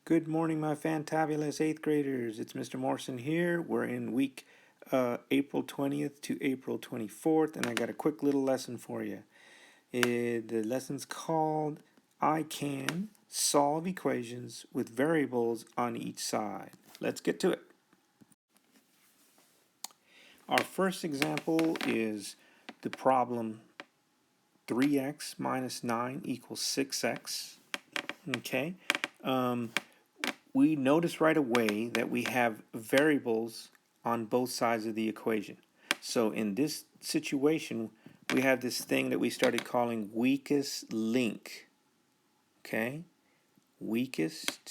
Good morning, my fantabulous 8th graders. It's Mr. Morrison here. We're in week April 20th to April 24th, and I got a quick little lesson for you. The lesson's called I Can Solve Equations with Variables on Each Side. Let's get to it. Our first example is the problem 3x minus 9 equals 6x. Okay. We notice right away that we have variables on both sides of the equation. So in this situation, we have this thing that we started calling weakest link. Okay? Weakest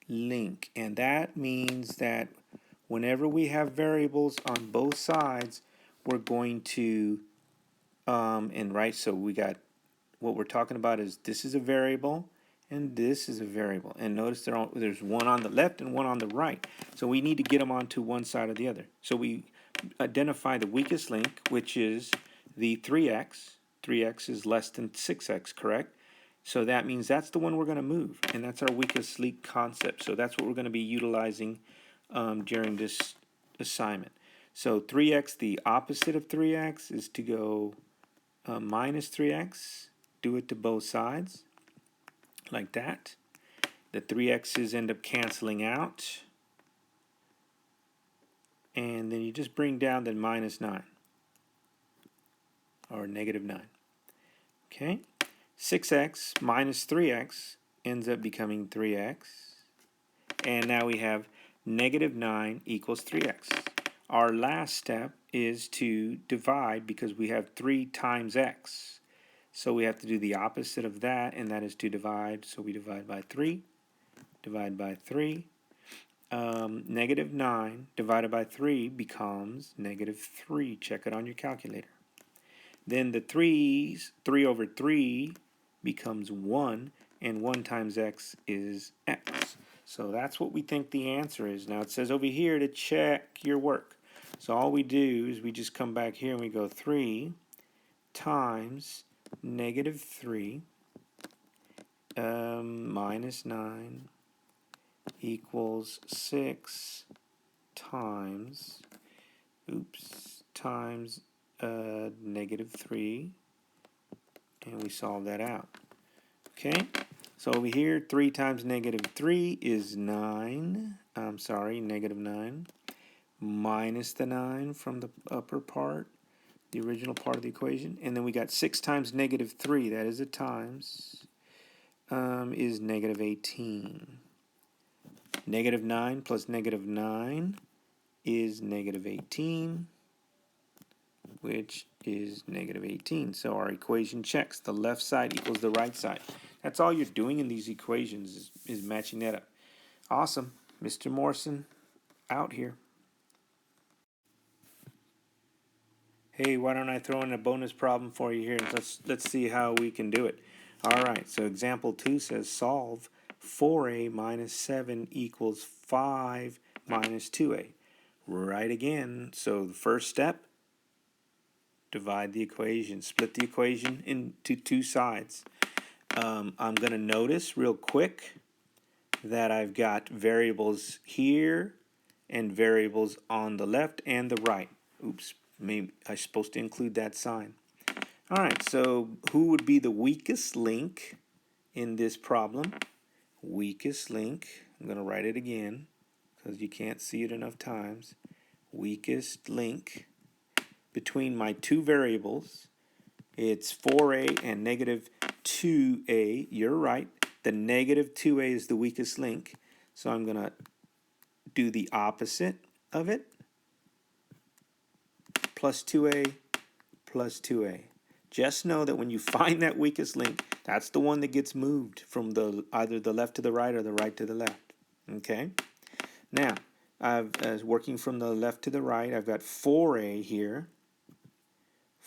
link. And that means that whenever we have variables on both sides, we're going to, so we got, what we're talking about is this is a variable, and this is a variable. And notice there's one on the left and one on the right. So we need to get them onto one side or the other. So we identify the weakest link, which is the 3x. 3x is less than 6x, correct? So that means that's the one we're going to move, and that's our weakest link concept. So that's what we're going to be utilizing during this assignment. So 3x, the opposite of 3x is to go minus 3x. Do it to both sides, like that. The 3x's end up canceling out. And then you just bring down the minus 9. Or negative 9. Okay? 6x minus 3x ends up becoming 3x. And now we have negative 9 equals 3x. Our last step is to divide because we have 3 times x. So we have to do the opposite of that, and that is to divide. So we divide by 3. Divide by 3. Negative 9 divided by 3 becomes negative 3. Check it on your calculator. Then the 3 over 3 becomes 1, and 1 times x is x. So that's what we think the answer is. Now it says over here to check your work. So all we do is we just come back here and we go 3 times negative 3 minus 9 equals 6 times negative 3, and we solve that out. Okay, so over here 3 times negative 3 is 9. Negative 9 minus the 9 from the upper part, the original part of the equation, and then we got 6 times negative 3, that is a times, is negative 18. Negative 9 plus negative 9 is negative 18, which is negative 18. So our equation checks. The left side equals the right side. That's all you're doing in these equations is matching that up. Awesome. Mr. Morrison, out here. Hey, why don't I throw in a bonus problem for you here? Let's see how we can do it. All right, so example 2 says solve 4a minus 7 equals 5 minus 2a. Right again. So the first step, divide the equation. Split the equation into two sides. I'm going to notice real quick that I've got variables here and variables on the left and the right. Oops, maybe I'm supposed to include that sign. All right, so who would be the weakest link in this problem? Weakest link, I'm going to write it again because you can't see it enough times. Weakest link between my two variables, it's 4a and negative 2a. You're right. The negative 2a is the weakest link. So I'm going to do the opposite of it. Plus 2a plus 2a. Just know that when you find that weakest link, that's the one that gets moved from either the left to the right or the right to the left. Okay? Now, working from the left to the right, I've got 4a here.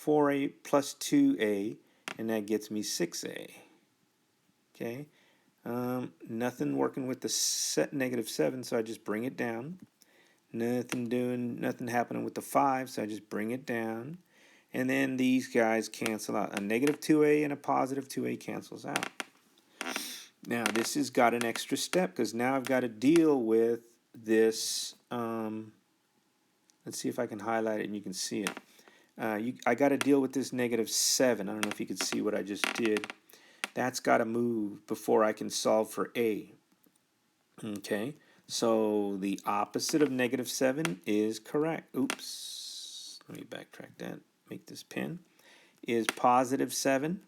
4a plus 2a, and that gets me 6a. Okay? Nothing working with the negative 7, so I just bring it down. Nothing happening with the 5, so I just bring it down. And then these guys cancel out. A negative 2a and a positive 2a cancels out. Now this has got an extra step because now I've got to deal with this. Let's see if I can highlight it and you can see it. I got to deal with this -7. I don't know if you can see what I just did. That's got to move before I can solve for a. Okay, so the opposite of -7 is correct. Oops, let me backtrack that. Make this pin. Is +7,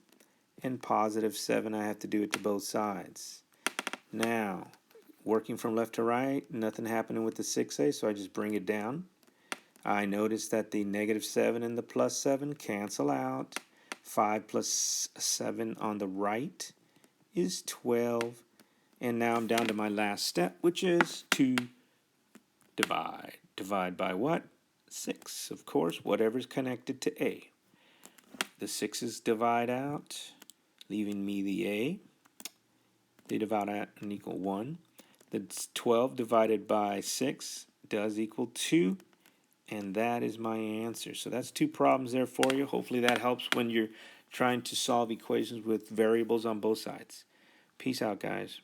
and +7 I have to do it to both sides. Now, working from left to right, nothing happening with the 6a, so I just bring it down. I notice that the -7 and the +7 cancel out. 5 plus 7 on the right is 12. And now I'm down to my last step, which is to divide. Divide by what? 6, of course, whatever's connected to a. The 6's divide out, leaving me the a. They divide out and equal 1. The 12 divided by 6 does equal 2. And that is my answer. So that's 2 problems there for you. Hopefully that helps when you're trying to solve equations with variables on both sides. Peace out, guys.